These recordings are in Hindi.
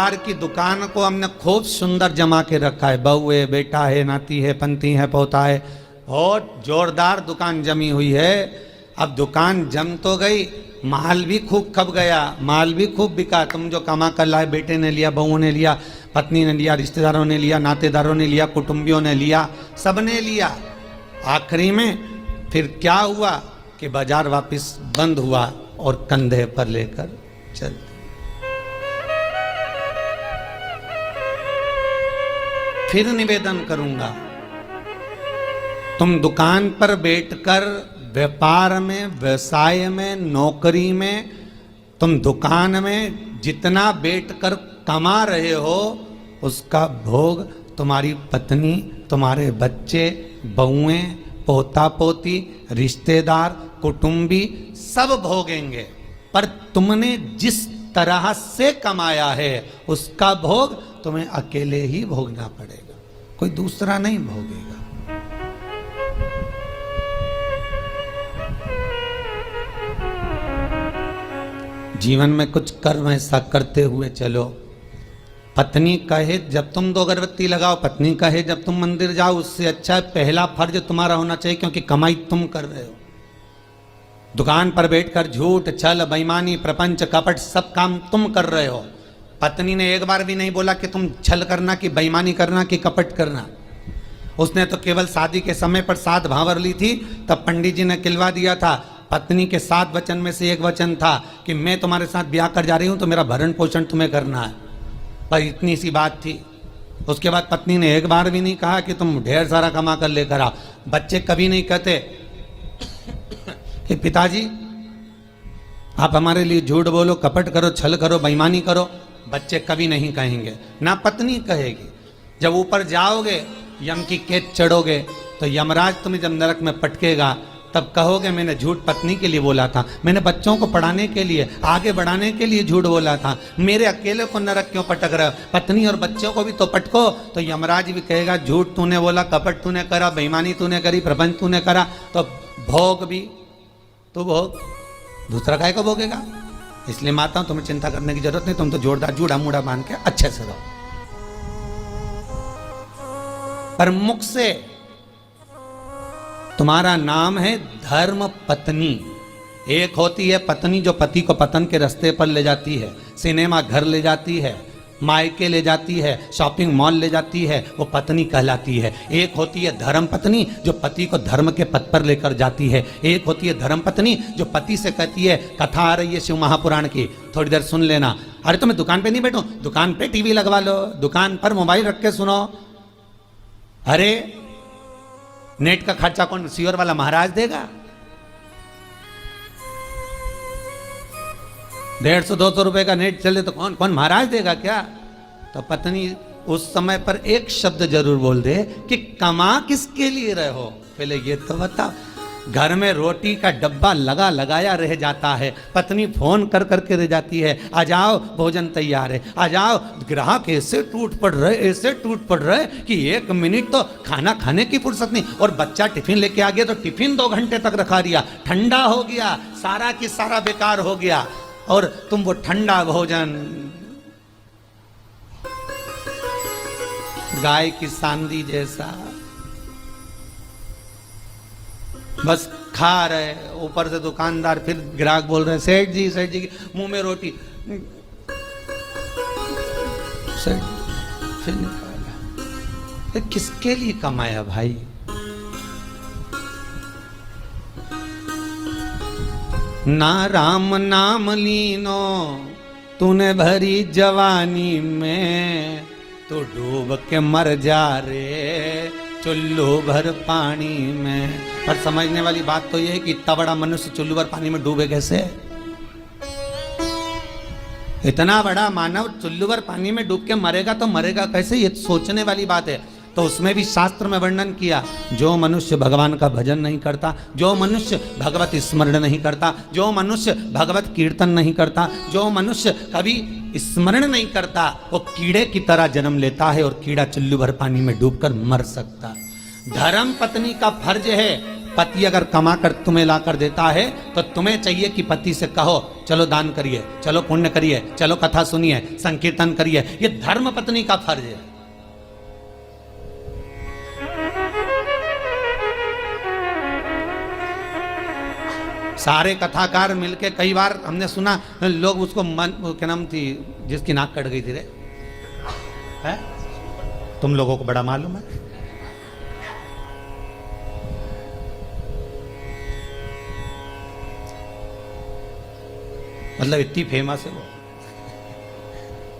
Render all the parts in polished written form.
कार की दुकान को हमने खूब सुंदर जमा के रखा है, बहू है, बेटा है, नाती है, पंती है, पोता है, बहुत जोरदार दुकान जमी हुई है। अब दुकान जम तो गई, माल भी खूब खप गया, माल भी खूब बिका। तुम जो कमा कर लाए, बेटे ने लिया, बहुओं ने लिया, पत्नी ने लिया, रिश्तेदारों ने लिया, नातेदारों ने लिया, कुटुंबियों ने लिया, सबने लिया। आखिरी में फिर क्या हुआ कि बाजार वापस बंद हुआ और कंधे पर लेकर चल। फिर निवेदन करूंगा, तुम दुकान पर बैठकर व्यापार में, व्यवसाय में, नौकरी में, तुम दुकान में जितना बैठकर कमा रहे हो उसका भोग तुम्हारी पत्नी, तुम्हारे बच्चे, बहुएं, पोता पोती, रिश्तेदार, कुटुंबी सब भोगेंगे। पर तुमने जिस तरह से कमाया है उसका भोग तुम्हें अकेले ही भोगना पड़ेगा, कोई दूसरा नहीं भोगेगा। जीवन में कुछ कर्म ऐसा करते हुए चलो। पत्नी कहे जब तुम 2 अगरबत्ती लगाओ, पत्नी कहे जब तुम मंदिर जाओ, उससे अच्छा पहला फर्ज तुम्हारा होना चाहिए, क्योंकि कमाई तुम कर रहे हो। दुकान पर बैठकर झूठ, छल, बेईमानी, प्रपंच, कपट सब काम तुम कर रहे हो। पत्नी ने एक बार भी नहीं बोला कि तुम छल करना, कि बेईमानी करना, कि कपट करना। उसने तो केवल शादी के समय पर 7 भांवर ली थी, तब पंडित जी ने खिलवा दिया था। पत्नी के 7 वचन में से एक वचन था कि मैं तुम्हारे साथ ब्याह कर जा रही हूं तो मेरा भरण पोषण तुम्हें करना है, पर इतनी सी बात थी। उसके बाद पत्नी ने एक बार भी नहीं कहा कि तुम ढेर सारा कमा कर लेकर आओ। बच्चे कभी नहीं कहते कि पिताजी आप हमारे लिए झूठ बोलो, कपट करो, छल करो, बेईमानी करो। बच्चे कभी नहीं कहेंगे, ना पत्नी कहेगी। जब ऊपर जाओगे, यम की कैद चढ़ोगे, तो यमराज तुम्हें जब नरक में पटकेगा तब कहोगे मैंने झूठ पत्नी के लिए बोला था, मैंने बच्चों को पढ़ाने के लिए, आगे बढ़ाने के लिए झूठ बोला था, मेरे अकेले को नरक क्यों पटक रहे हो? पत्नी और बच्चों को भी तो पटको। तो यमराज भी कहेगा झूठ तूने बोला, कपट तूने करा, बेईमानी तूने करी, प्रपंच तूने करा, तो भोग भी तो भोग, दूसरा काय को भोगेगा। इसलिए माता तुम्हें चिंता करने की जरूरत नहीं, तुम तो जोरदार जूड़ा मूड़ा बांध के अच्छे से रहो। पर मुख से तुम्हारा नाम है धर्म पत्नी। एक होती है पत्नी जो पति को पतन के रास्ते पर ले जाती है, सिनेमा घर ले जाती है, मायके ले जाती है, शॉपिंग मॉल ले जाती है, वो पत्नी कहलाती है। एक होती है धर्म पत्नी जो पति को धर्म के पथ पर लेकर जाती है। एक होती है धर्म पत्नी जो पति से कहती है, कथा आ रही है शिव महापुराण की, थोड़ी देर सुन लेना। अरे तो मैं दुकान पे नहीं बैठूं, दुकान पे टीवी लगवा लो, दुकान पर मोबाइल रख के सुनो। अरे नेट का खर्चा कौन सीवर वाला महाराज देगा? 150-200 रुपए का नेट चले तो कौन महाराज देगा क्या? तो पत्नी उस समय पर एक शब्द जरूर बोल दे कि कमा किसके लिए रहे हो, पहले ये तो बताओ। घर में रोटी का डब्बा लगा लगाया रह जाता है, पत्नी फोन कर करके रह जाती है, आ जाओ भोजन तैयार है, आ जाओ। ग्राहक ऐसे टूट पड़ रहे कि 1 मिनट तो खाना खाने की फुर्सत नहीं। और बच्चा टिफिन लेके आ गया तो टिफिन 2 घंटे तक रखा दिया, ठंडा हो गया, सारा की सारा बेकार हो गया। और तुम वो ठंडा भोजन गाय की सांदी जैसा बस खा रहे, ऊपर से दुकानदार फिर ग्राहक बोल रहे सेठ जी मुंह में रोटी, सेठ फिर निकाला। किसके लिए कमाया भाई? ना राम नाम लीनो तूने भरी जवानी में, तो डूब के मर जा रे चुल्लू भर पानी में। पर समझने वाली बात तो यह है कि इतना बड़ा मनुष्य चुल्लू भर पानी में डूबे कैसे? इतना बड़ा मानव चुल्लू भर पानी में डूब के मरेगा तो मरेगा कैसे? ये सोचने वाली बात है। तो उसमें भी शास्त्र में वर्णन किया, जो मनुष्य भगवान का भजन नहीं करता, जो मनुष्य भगवत स्मरण नहीं करता, जो मनुष्य भगवत कीर्तन नहीं करता, जो मनुष्य कभी स्मरण नहीं करता, वो कीड़े की तरह जन्म लेता है और कीड़ा चुल्लू भर पानी में डूबकर मर सकता। धर्म पत्नी का फर्ज है पति अगर कमा कर तुम्हें ला कर देता है तो तुम्हें चाहिए कि पति से कहो चलो दान करिए, चलो पुण्य करिए, चलो कथा सुनिए, संकीर्तन करिए। ये धर्म पत्नी का फर्ज है। सारे कथाकार मिलके, कई बार हमने सुना लोग उसको क्या नाम थी जिसकी नाक कट गई थी रे, है? तुम लोगों को बड़ा मालूम है। मतलब इतनी फेमस है वो,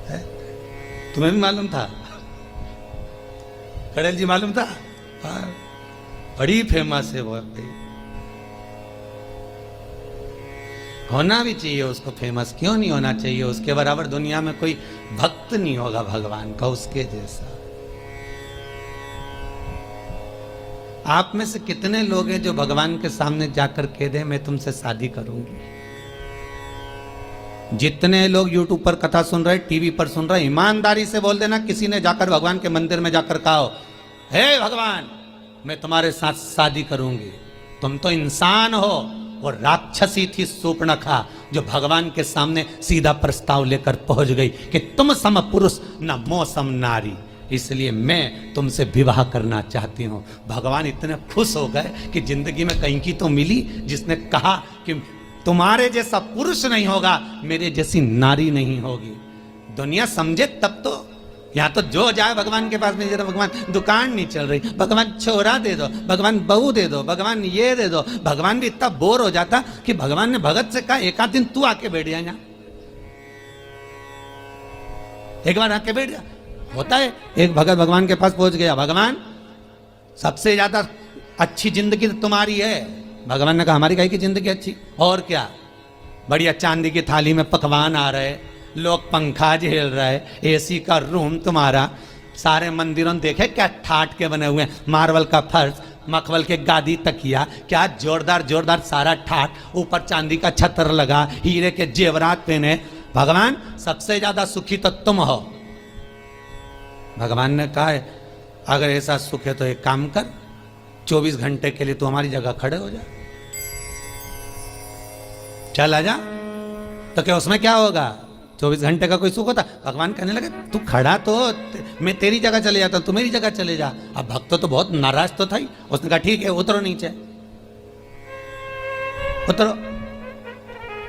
है? तुम्हें भी मालूम था? कड़ेल जी मालूम था? हाँ, बड़ी फेमस है वो। होना भी चाहिए उसको फेमस, क्यों नहीं होना चाहिए? उसके बराबर दुनिया में कोई भक्त नहीं होगा भगवान का उसके जैसा। आप में से कितने लोग हैं जो भगवान के सामने जाकर कह दे मैं तुमसे शादी करूंगी? जितने लोग यूट्यूब पर कथा सुन रहे, टीवी पर सुन रहे, ईमानदारी से बोल देना किसी ने जाकर भगवान के मंदिर में जाकर कहा हे भगवान मैं तुम्हारे साथ शादी करूंगी। तुम तो इंसान हो, और राक्षसी थी सूर्पणखा जो भगवान के सामने सीधा प्रस्ताव लेकर पहुंच गई कि तुम सम पुरुष न मौसम नारी, इसलिए मैं तुमसे विवाह करना चाहती हूं। भगवान इतने खुश हो गए कि जिंदगी में कहीं की तो मिली जिसने कहा कि तुम्हारे जैसा पुरुष नहीं होगा, मेरे जैसी नारी नहीं होगी। दुनिया समझे तब तो। यहाँ तो जो जाए भगवान के पास में, जरा भगवान दुकान नहीं चल रही, भगवान छोरा दे दो, भगवान बहू दे दो, भगवान ये दे दो। भगवान भी इतना बोर हो जाता कि भगवान ने भगत से कहा एक आध दिन तू आके बैठ जा यहाँ, एक बार आके बैठ जा। होता है, एक भगत भगवान के पास पहुंच गया, भगवान सबसे ज्यादा अच्छी जिंदगी तो तुम्हारी है। भगवान ने कहा हमारी कहीं की जिंदगी अच्छी, और क्या, बढ़िया चांदी की थाली में पकवान आ रहे, लोग पंखा झेल रहे, एसी का रूम तुम्हारा, सारे मंदिरों देखे क्या ठाट के बने हुए, मार्बल का फर्श, मखमल के गादी तकिया, क्या जोरदार जोरदार सारा ठाट, ऊपर चांदी का छतर लगा, हीरे के जेवरात पहने। भगवान सबसे ज्यादा सुखी तो तुम हो। भगवान ने कहा अगर ऐसा सुख है तो एक काम कर, 24 घंटे के लिए तू हमारी जगह खड़े हो जा, चल आजा। तो क्या उसमें क्या होगा? 24 घंटे का कोई सुख होता? भगवान कहने लगे तू खड़ा तो मैं तेरी जगह चले जाता, तू मेरी जगह चले जा। अब भक्त तो बहुत नाराज तो था ही, उसने कहा ठीक है उतरो नीचे, उतरो।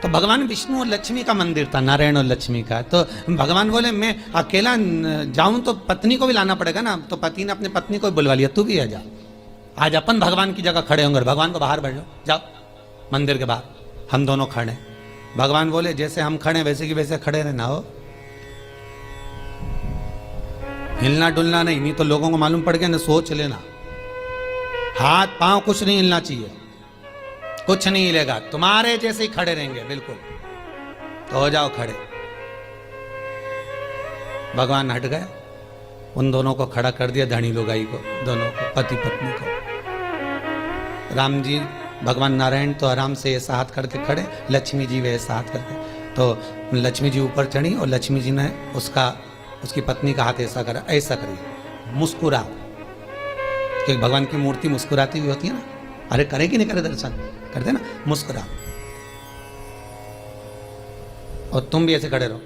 तो भगवान विष्णु और लक्ष्मी का मंदिर था, नारायण और लक्ष्मी का। तो भगवान बोले मैं अकेला जाऊं तो पत्नी को भी लाना पड़ेगा ना, तो पति ने अपनी पत्नी को बुलवा लिया, तू भी आ जा, आज अपन भगवान की जगह खड़े होंगे। भगवान को बाहर बैठ जाओ, मंदिर के बाहर हम दोनों खड़े। भगवान बोले जैसे हम खड़े वैसे की वैसे खड़े रहना हो, हिलना डुलना नहीं, नहीं तो लोगों को मालूम पड़ गया ना, सोच लेना। हाथ पांव कुछ नहीं हिलना चाहिए, कुछ नहीं हिलेगा, तुम्हारे जैसे ही खड़े रहेंगे बिल्कुल। तो हो जाओ खड़े। भगवान हट गए, उन दोनों को खड़ा कर दिया, धनी लुगाई को, दोनों को, पति पत्नी को। राम जी भगवान नारायण तो आराम से ऐसा हाथ करके खड़े, लक्ष्मी जी वैसा हाथ करके। तो लक्ष्मी जी ऊपर चढ़ी और लक्ष्मी जी ने उसकी पत्नी का हाथ ऐसा करा, ऐसा करी, मुस्कुरा, क्योंकि भगवान की मूर्ति मुस्कुराती हुई होती है ना। अरे करे कि नहीं करे दर्शन, करते ना, मुस्कुरा। और तुम भी ऐसे खड़े रहो,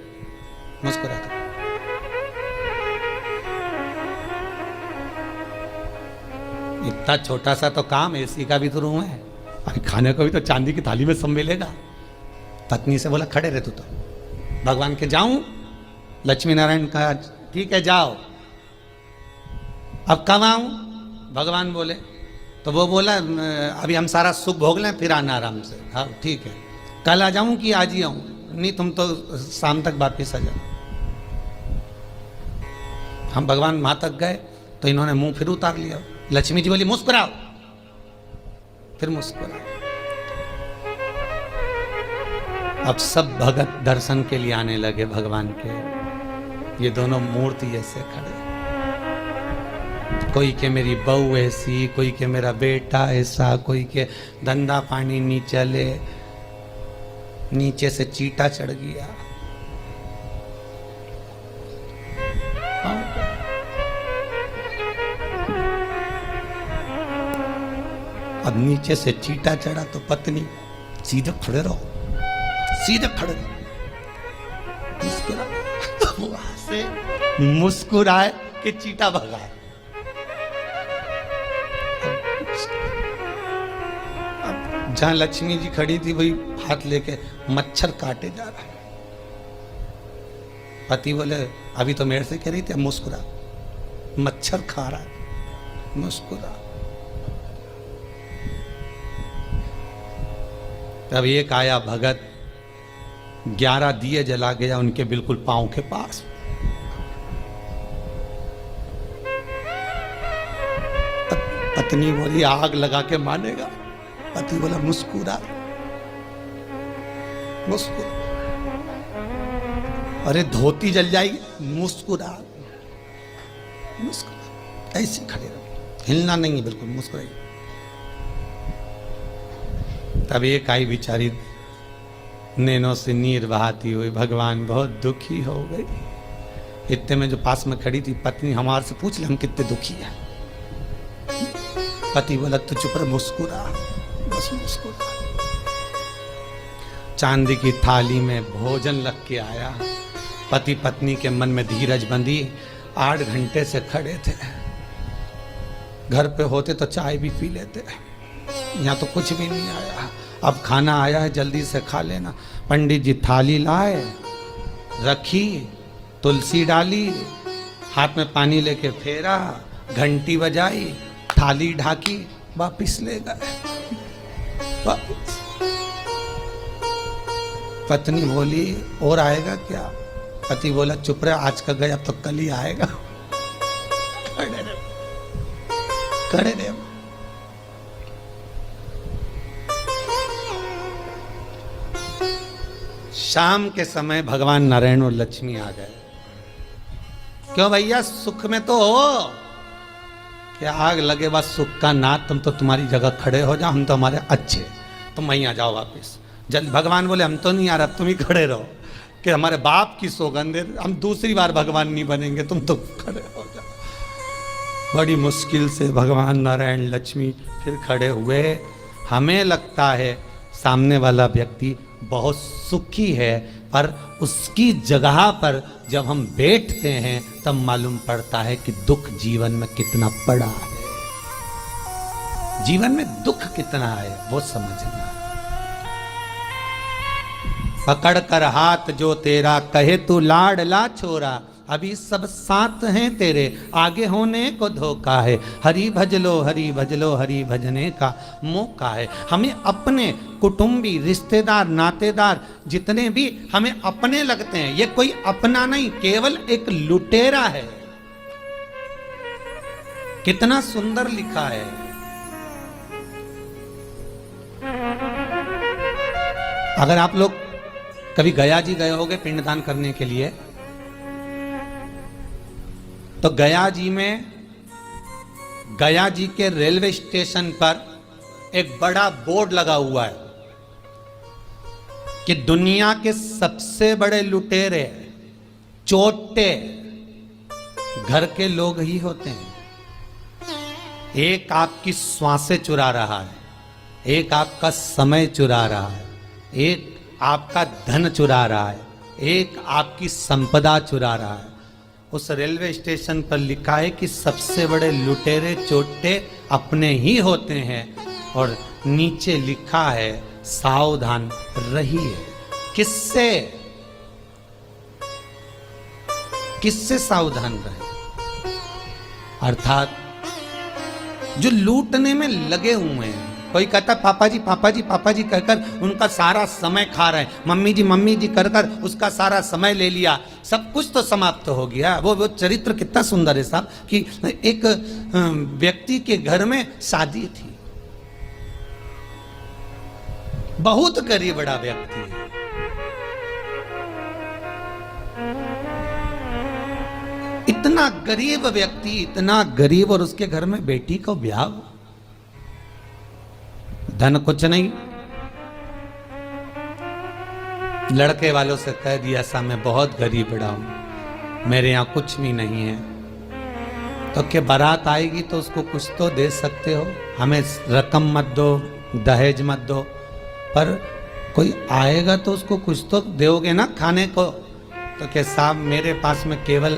मुस्कुराते। इतना छोटा सा तो काम, एसी का भी तो रूम है, अरे खाने को भी तो चांदी की थाली में सब मिलेगा। पत्नी से बोला खड़े रहे तू तो। भगवान के जाऊं? लक्ष्मी नारायण कहा ठीक है जाओ। अब कब आऊं? भगवान बोले, तो वो बोला अभी हम सारा सुख भोग लें फिर आना आराम से। हाँ ठीक है, कल आ जाऊं कि आज ही आऊं? नहीं तुम तो शाम तक वापिस आ जाओ। हम भगवान वहां तक गए तो इन्होंने मुंह फिर उतार लिया। लक्ष्मी जी बोली मुस्कुराओ, फिर मुस्कुराओ। अब सब भगत दर्शन के लिए आने लगे भगवान के। ये दोनों मूर्ति ऐसे खड़े, कोई के मेरी बहू ऐसी, कोई के मेरा बेटा ऐसा, कोई के धंधा पानी नहीं चले, नीचे से चीटा चढ़ गया। अब नीचे से चींटा चढ़ा तो पत्नी सीधे खड़े रहो, सीधे खड़े रहो, मुस्कुरा। तो वहां से मुस्कुराए कि चींटा भगाए। अब जहां लक्ष्मी जी खड़ी थी वही हाथ लेके मच्छर काटे जा रहा है। पति बोले अभी तो मेरे से कह रही थी, अब मुस्कुरा, मच्छर खा रहा है, मुस्कुरा। तब एक आया भगत, 11 दिए जला गया उनके बिल्कुल पांव के पास। पत्नी बोली आग लगा के मानेगा। पति बोला मुस्कुरा, मुस्कुरा। अरे धोती जल जाएगी, मुस्कुरा, मुस्कुरा। ऐसे खड़े रहो, हिलना नहीं है, बिल्कुल मुस्कुराइए। तब एक आई बेचारी नैनों से नीर बहाती हुई, भगवान बहुत दुखी हो गई। इतने में जो पास में खड़ी थी पत्नी, हमारे से पूछ ले हम कितने दुखी हैं। पति बोला तू चुप रह, मुस्कुरा, बस मुस्कुरा। चांदी की थाली में भोजन रख के आया। पति पत्नी के मन में धीरज बंधी। 8 घंटे से खड़े थे। घर पे होते तो चाय भी पी लेते, यहाँ तो कुछ भी नहीं आया। अब खाना आया है, जल्दी से खा लेना। पंडित जी थाली लाए, रखी, तुलसी डाली, हाथ में पानी लेके फेरा, घंटी बजाई, थाली ढाकी, वापिस ले गए। वापिस। पत्नी बोली और आएगा क्या? पति बोला चुप रहे, आज का गया अब तो कल ही आएगा। खड़े रहे। शाम के समय भगवान नारायण और लक्ष्मी आ गए। क्यों भैया, सुख में तो हो कि आग लगे बस सुख का नाथ, तुम तो तुम्हारी जगह खड़े हो जाओ, हम तो हमारे अच्छे, तुम वहीं आ जाओ वापस। जल्द भगवान बोले हम तो नहीं आ रहा, तुम ही खड़े रहो, कि हमारे बाप की सौगंध है, हम दूसरी बार भगवान नहीं बनेंगे, तुम तो खड़े हो जाओ। बड़ी मुश्किल से भगवान नारायण लक्ष्मी फिर खड़े हुए। हमें लगता है सामने वाला व्यक्ति बहुत सुखी है, पर उसकी जगह पर जब हम बैठते हैं तब मालूम पड़ता है कि दुख जीवन में कितना पड़ा है, जीवन में दुख कितना है वो समझना। पकड़ कर हाथ जो तेरा, कहे तू लाडला छोरा, अभी सब साथ हैं तेरे, आगे होने को धोखा है। हरि भज लो, हरि भज लो, हरि भजने का मौका है। हमें अपने कुटुंबी, रिश्तेदार, नातेदार जितने भी हमें अपने लगते हैं, ये कोई अपना नहीं, केवल एक लुटेरा है। कितना सुंदर लिखा है। अगर आप लोग कभी गया जी गए होगे पिंडदान करने के लिए, तो गया जी में, गया जी के रेलवे स्टेशन पर एक बड़ा बोर्ड लगा हुआ है कि दुनिया के सबसे बड़े लुटेरे, चोटे घर के लोग ही होते हैं। एक आपकी श्वासें चुरा रहा है, एक आपका समय चुरा रहा है, एक आपका धन चुरा रहा है, एक आपकी संपदा चुरा रहा है। उस रेलवे स्टेशन पर लिखा है कि सबसे बड़े लुटेरे चोटे अपने ही होते हैं, और नीचे लिखा है सावधान रहिए। किससे, किससे सावधान रहे? अर्थात जो लूटने में लगे हुए हैं। कोई कहता पापा जी पापा जी पापा जी कहकर उनका सारा समय खा रहे हैं, मम्मी जी कर कर उसका सारा समय ले लिया, सब कुछ तो समाप्त हो गया। वो चरित्र कितना सुंदर है साहब, कि एक व्यक्ति के घर में शादी थी, बहुत गरीब बड़ा व्यक्ति है, इतना गरीब व्यक्ति, इतना गरीब, और उसके घर में बेटी को ब्याह, धन कुछ नहीं। लड़के वालों से कह दिया ऐसा मैं बहुत गरीब बड़ा हूं, मेरे यहां कुछ भी नहीं है, तो कि बारात आएगी तो उसको कुछ तो दे सकते हो, हमें रकम मत दो, दहेज मत दो, पर कोई आएगा तो उसको कुछ तो दोगे ना खाने को। तो कि साहब मेरे पास में केवल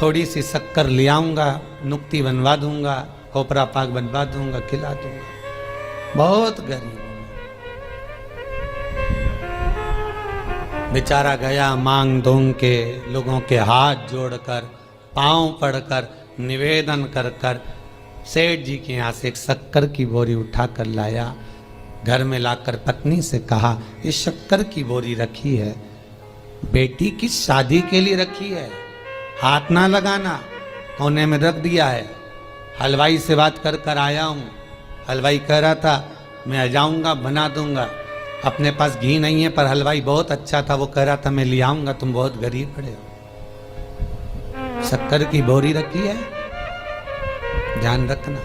थोड़ी सी शक्कर ले आऊँगा, नुक्ती बनवा दूंगा, खोपरा पाक बनवा दूंगा, खिला दूंगा। बहुत गरीब बेचारा गया मांग दोंग के, लोगों के हाथ जोड़कर, पांव पड़कर, निवेदन कर कर सेठ जी के यहाँ से एक शक्कर की बोरी उठा कर लाया। घर में लाकर पत्नी से कहा, ये शक्कर की बोरी रखी है, बेटी की शादी के लिए रखी है, हाथ ना लगाना, कोने में रख दिया है। हलवाई से बात कर कर आया हूँ। हलवाई कह रहा था मैं आ जाऊँगा, बना दूंगा। अपने पास घी नहीं है, पर हलवाई बहुत अच्छा था, वो कह रहा था मैं ले आऊँगा, तुम बहुत गरीब पड़े हो। शक्कर की बोरी रखी है, ध्यान रखना।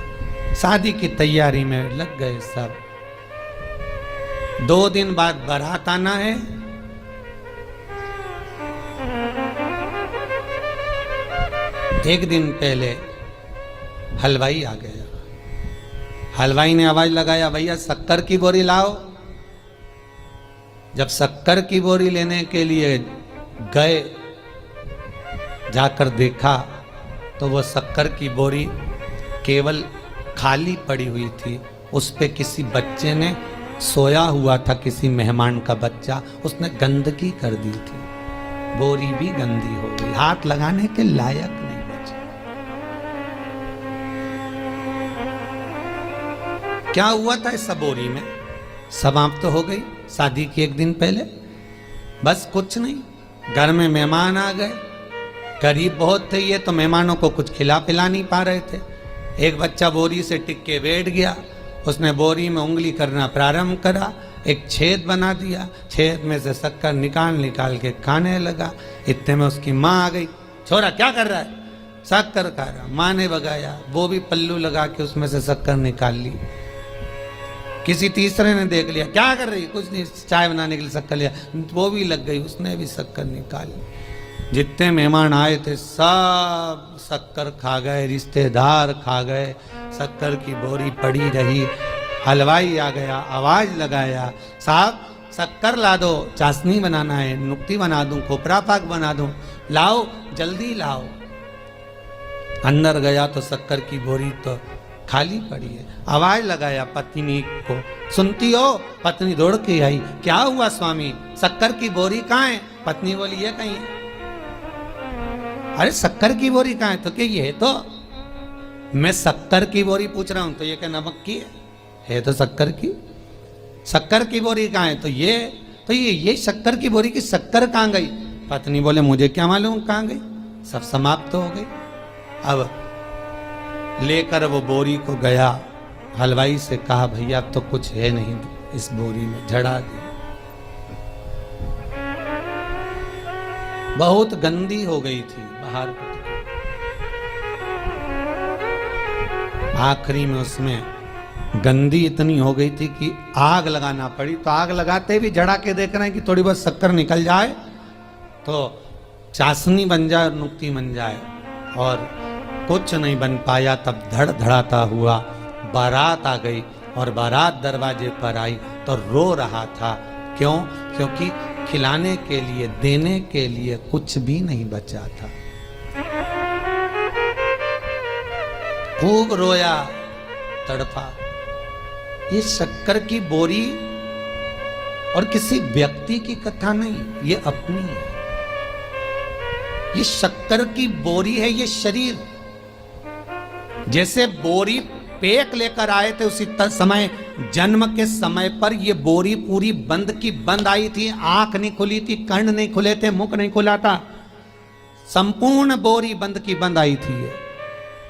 शादी की तैयारी में लग गए सब। 2 दिन बाद बारात आना है। एक दिन पहले हलवाई आ गया। हलवाई ने आवाज लगाया, भैया शक्कर की बोरी लाओ। जब शक्कर की बोरी लेने के लिए गए, जाकर देखा तो वो शक्कर की बोरी केवल खाली पड़ी हुई थी। उस पे किसी बच्चे ने सोया हुआ था, किसी मेहमान का बच्चा, उसने गंदगी कर दी थी। बोरी भी गंदी हो गई, हाथ लगाने के लायक नहीं बची। क्या हुआ था इस बोरी में? समाप्त तो हो गई शादी की एक दिन पहले। बस कुछ नहीं, घर में मेहमान आ गए, गरीब बहुत थे ये, तो मेहमानों को कुछ खिला पिला नहीं पा रहे थे। एक बच्चा बोरी से टिक के बैठ गया, उसने बोरी में उंगली करना प्रारंभ करा, एक छेद बना दिया, छेद में से शक्कर निकाल के खाने लगा। इतने में उसकी माँ आ गई, छोरा क्या कर रहा है? शक्कर खा रहा। माँ ने भगाया, वो भी पल्लू लगा के उसमें से शक्कर निकाल ली। किसी तीसरे ने देख लिया, क्या कर रही? कुछ नहीं, चाय बनाने के लिए शक्कर लिया, वो भी लग गई, उसने भी शक्कर निकाली। जितने मेहमान आए थे सब शक्कर खा गए, रिश्तेदार खा गए, शक्कर की बोरी पड़ी रही। हलवाई आ गया, आवाज लगाया, साहब शक्कर ला दो, चाशनी बनाना है, नुक्ती बना दूं, खोपरा पाक बना दूं, लाओ जल्दी लाओ। अंदर गया तो शक्कर की बोरी तो खाली पड़ी है। आवाज लगाया पत्नी को, सुनती हो? पत्नी दौड़ के आई, क्या हुआ स्वामी, शक्कर की बोरी कहाँ है? पत्नी बोली ये कहीं है। अरे शक्कर की बोरी कहाँ है? तो क्या ये तो मैं शक्कर की बोरी पूछ रहा हूं, तो ये क्या नमक की है तो शक्कर की। शक्कर की बोरी कहाँ है? तो ये शक्कर की बोरी की शक्कर कहाँ गई? पत्नी बोले मुझे क्या मालूम कहाँ गई, सब समाप्त हो गई। अब लेकर वो बोरी को गया, हलवाई से कहा भैया अब तो कुछ है नहीं इस बोरी में, झड़ा दी। बहुत गंदी हो गई थी बाहर। आखिरी में उसमें गंदी इतनी हो गई थी कि आग लगाना पड़ी। तो आग लगाते भी झड़ा के देख रहे हैं कि थोड़ी बहुत शक्कर निकल जाए तो चाशनी बन जाए और नुक्ती बन जाए, और कुछ नहीं बन पाया। तब धड़ धड़ाता हुआ बारात आ गई, और बारात दरवाजे पर आई तो रो रहा था। क्यों? क्योंकि खिलाने के लिए, देने के लिए कुछ भी नहीं बचा था। खूब रोया, तड़पा। ये शक्कर की बोरी और किसी व्यक्ति की कथा नहीं, ये अपनी है। ये शक्कर की बोरी है, ये शरीर। जैसे बोरी पेक लेकर आए थे उसी समय, जन्म के समय पर ये बोरी पूरी बंद की बंद आई थी। आंख नहीं खुली थी, कर्ण नहीं खुले थे, मुख नहीं खुला था, संपूर्ण बोरी बंद की बंद आई थी। ये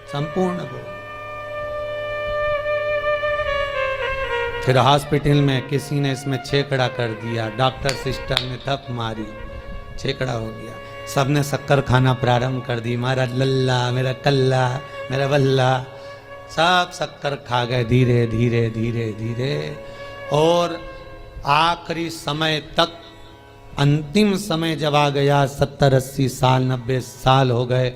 संपूर्ण बोरी। फिर हॉस्पिटल में किसी ने इसमें छेकड़ा कर दिया, डॉक्टर सिस्टर ने थप मारी, छेकड़ा हो गया। सबने शक्कर खाना प्रारंभ कर दी, मेरा लल्ला, मेरा कल्ला, मेरा बल्ला, सब शक्कर खा गए धीरे धीरे धीरे धीरे। और आखिरी समय तक, अंतिम समय जब आ गया, 70-80 साल 90 साल हो गए,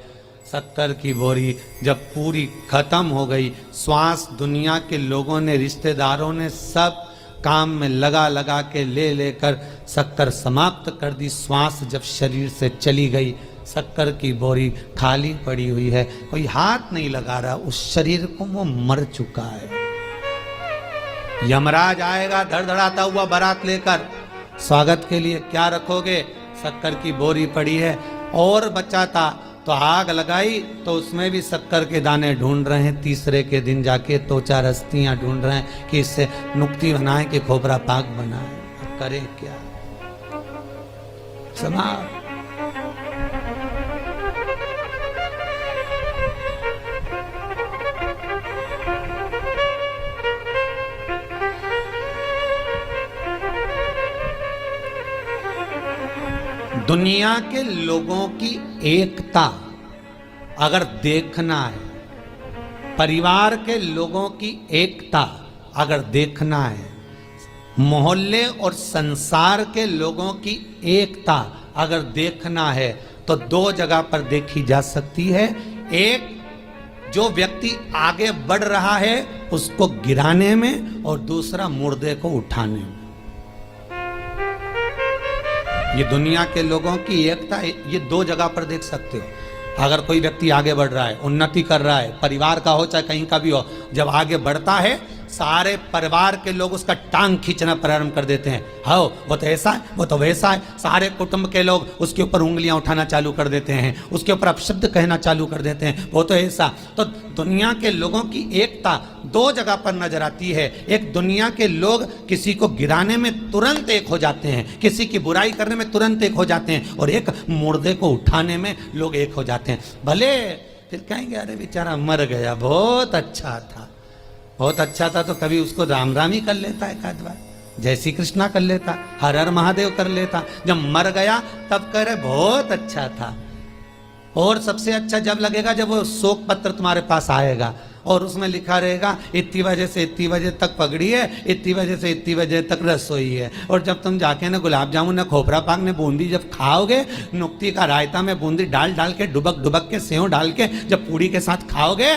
शक्कर की बोरी जब पूरी खत्म हो गई, श्वास दुनिया के लोगों ने, रिश्तेदारों ने सब काम में लगा लगा के ले लेकर शक्कर समाप्त कर दी। श्वास जब शरीर से चली गई, शक्कर की बोरी खाली पड़ी हुई है, कोई हाथ नहीं लगा रहा उस शरीर को, वो मर चुका है। यमराज आएगा धड़धड़ाता हुआ बारात लेकर, स्वागत के लिए क्या रखोगे? शक्कर की बोरी पड़ी है। और बचा था तो आग लगाई तो उसमें भी शक्कर के दाने ढूंढ रहे हैं। तीसरे के दिन जाके तो चार हस्तियां ढूंढ रहे हैं कि इससे नुक्ति बनाए कि खोपरा पाक बनाए। करे क्या? समाप्त। दुनिया के लोगों की एकता अगर देखना है, परिवार के लोगों की एकता अगर देखना है, मोहल्ले और संसार के लोगों की एकता अगर देखना है, तो दो जगह पर देखी जा सकती है। एक, जो व्यक्ति आगे बढ़ रहा है उसको गिराने में, और दूसरा मुर्दे को उठाने में। ये दुनिया के लोगों की एकता, ये दो जगह पर देख सकते हो। अगर कोई व्यक्ति आगे बढ़ रहा है, उन्नति कर रहा है, परिवार का हो चाहे कहीं का भी हो, जब आगे बढ़ता है सारे परिवार के लोग उसका टांग खींचना प्रारंभ कर देते हैं। हाँ, वो तो ऐसा है, वो तो वैसा है। सारे कुटुंब के लोग उसके ऊपर उंगलियां उठाना चालू कर देते हैं, उसके ऊपर अपशब्द कहना चालू कर देते हैं, वो तो ऐसा। तो दुनिया के लोगों की एकता दो जगह पर नजर आती है। एक, दुनिया के लोग किसी को गिराने में तुरंत एक हो जाते हैं, किसी की बुराई करने में तुरंत एक हो जाते हैं, और एक, मुर्दे को उठाने में लोग एक हो जाते हैं। भले फिर कहेंगे अरे बेचारा मर गया, बहुत अच्छा था, बहुत अच्छा था, तो कभी उसको राम राम ही कर लेता है, एकाध बार जय श्री कृष्णा कर लेता, हर हर महादेव कर लेता। जब मर गया तब कह रहे बहुत अच्छा था। और सबसे अच्छा जब लगेगा जब वो शोक पत्र तुम्हारे पास आएगा और उसमें लिखा रहेगा इतनी बजे से इतनी बजे तक पगड़ी है, इतनी बजे से इतनी बजे तक रसोई है। और जब तुम जाके ना गुलाब जामुन ना खोपरा पाक ने बूंदी जब खाओगे, नुक्ति का रायता में बूंदी डाल डाल के डुबक डुबक के सेव डाल के जब पूड़ी के साथ खाओगे,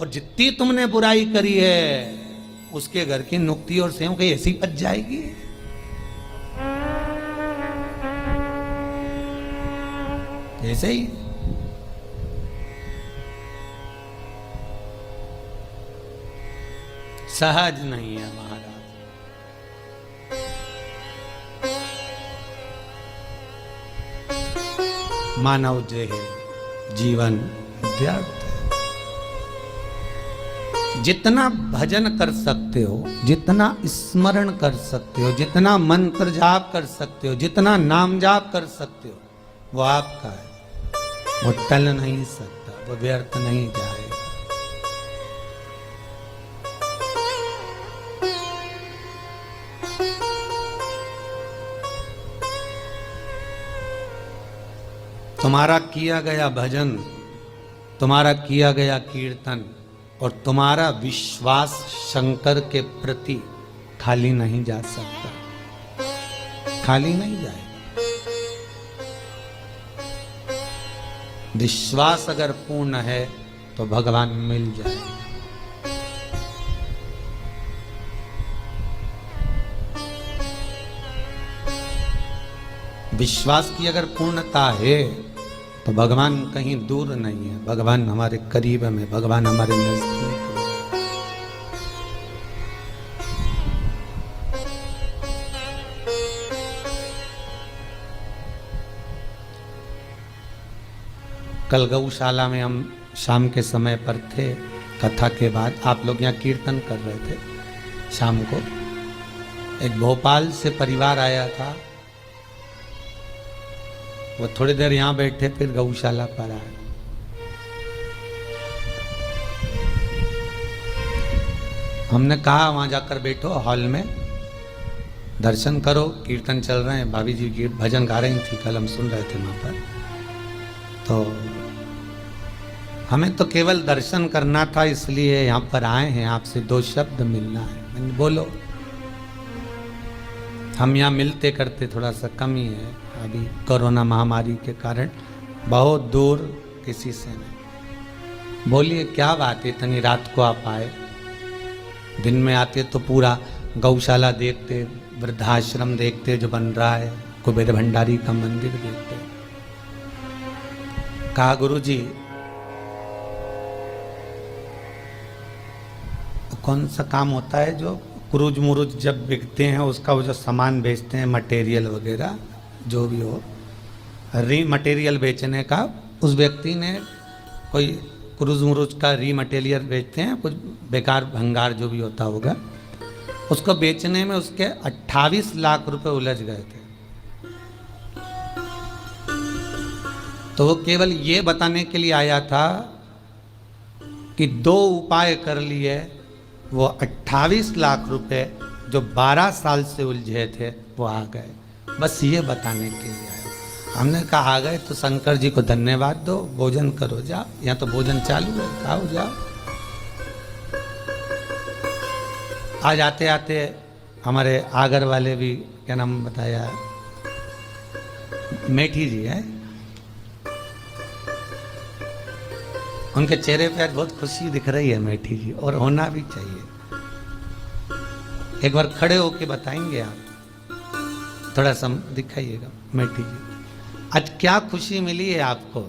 और जितनी तुमने बुराई करी है उसके घर की नुक्ति और सेव कहीं ऐसी बच जाएगी। ऐसे ही सहज नहीं है महाराज। मानव जे है जीवन व्यर्थ। जितना भजन कर सकते हो, जितना स्मरण कर सकते हो, जितना मंत्र जाप कर सकते हो, जितना नाम जाप कर सकते हो, वो आपका है। वो टल नहीं सकता, वो व्यर्थ नहीं जाएगा। तुम्हारा किया गया भजन, तुम्हारा किया गया कीर्तन और तुम्हारा विश्वास शंकर के प्रति खाली नहीं जा सकता, खाली नहीं जाएगा। विश्वास अगर पूर्ण है तो भगवान मिल जाएगा। विश्वास की अगर पूर्णता है तो भगवान कहीं दूर नहीं है, भगवान हमारे करीब में, भगवान हमारे नजदीक है। कल गौशाला में हम शाम के समय पर थे, कथा के बाद आप लोग यहाँ कीर्तन कर रहे थे। शाम को एक भोपाल से परिवार आया था, वो थोड़ी देर यहाँ बैठे फिर गौशाला पर आए। हमने कहा वहां जाकर बैठो हॉल में, दर्शन करो, कीर्तन चल रहे हैं, भाभी जी की भजन गा रही थी, कल हम सुन रहे थे वहां पर। तो हमें तो केवल दर्शन करना था, इसलिए यहाँ पर आए हैं, आपसे दो शब्द मिलना है। मैंने बोलो, हम यहाँ मिलते करते थोड़ा सा कम ही है, अभी कोरोना महामारी के कारण बहुत दूर किसी से नहीं। बोलिए क्या बात है, इतनी रात को आप आए? दिन में आते तो पूरा गौशाला देखते, वृद्धाश्रम देखते जो बन रहा है, कुबेर भंडारी का मंदिर देखते। कहा गुरुजी कौन सा काम होता है जो क्रूज मुरूज जब बिकते हैं उसका वो जो सामान बेचते हैं, मटेरियल वगैरह जो भी हो, री मटेरियल बेचने का, उस व्यक्ति ने कोई क्रूज मुरूज का री मटेरियल बेचते हैं, कुछ बेकार भंगार जो भी होता होगा, उसको बेचने में उसके 28 लाख रुपए उलझ गए थे। तो वो केवल ये बताने के लिए आया था कि 2 उपाय कर लिए, वो 28 लाख रुपए जो 12 साल से उलझे थे वो आ गए, बस ये बताने के लिए आया। हमने कहा आ गए तो शंकर जी को धन्यवाद दो, भोजन करो जाओ, यहाँ तो भोजन चालू है, खाओ जाओ। आज आते आते हमारे आगर वाले भी, क्या नाम बताया, मेठी जी है, उनके चेहरे पे आज बहुत खुशी दिख रही है मेठी जी, और होना भी चाहिए। एक बार खड़े होके बताएंगे आप, थोड़ा सा दिखाइएगा मेठी जी, आज क्या खुशी मिली है आपको?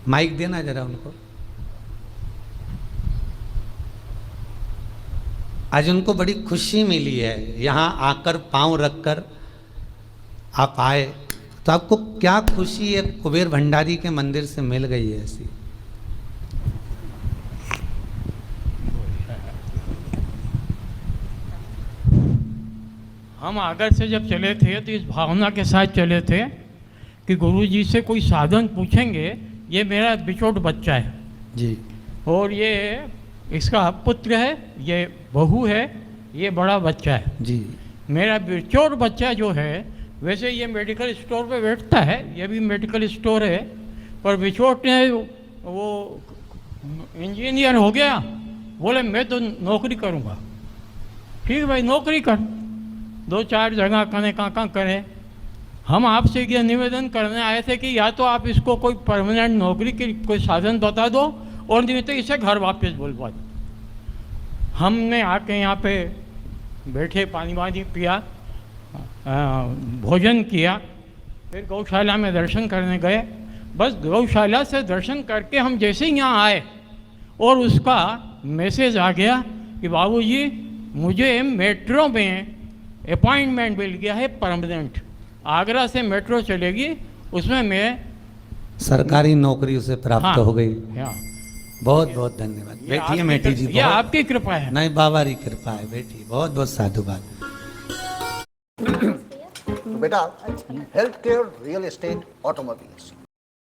माइक देना जरा उनको। आज उनको बड़ी खुशी मिली है, यहाँ आकर पांव रखकर आप आए, तो आपको क्या खुशी है कुबेर भंडारी के मंदिर से मिल गई है ऐसी? हम आगर से जब चले थे तो इस भावना के साथ चले थे कि गुरु जी से कोई साधन पूछेंगे, ये मेरा बिछोट बच्चा है जी, और ये इसका पुत्र है, ये बहू है, ये बड़ा बच्चा है जी। मेरा बिछोट बच्चा जो है, वैसे ये मेडिकल स्टोर पे बैठता है, ये भी मेडिकल स्टोर है, पर बिछोट ने वो इंजीनियर हो गया, बोले मैं तो नौकरी करूँगा। ठीक भाई, नौकरी कर, 2-4 जगह कहाँ करें। हम आपसे ये निवेदन करने आए थे कि या तो आप इसको कोई परमानेंट नौकरी की कोई साधन बता दो, और नहीं तो इसे घर वापस बुलवा दो। हमने आके यहाँ पे बैठे, पानी वानी पिया, भोजन किया, फिर गौशाला में दर्शन करने गए। बस गौशाला से दर्शन करके हम जैसे ही यहाँ आए और उसका मैसेज आ गया कि बाबूजी मुझे मेट्रो में अपॉइंटमेंट मिल गया है परमानेंट, आगरा से मेट्रो चलेगी, उसमें मैं सरकारी नौकरी उसे प्राप्त हो गई। बहुत बहुत धन्यवाद। बैठिए मेठी जी, ये आपकी कृपा है। नहीं, बाबा की कृपा है बेटी, बहुत बहुत साधुवाद। बेटा, health care, real estate, automobiles,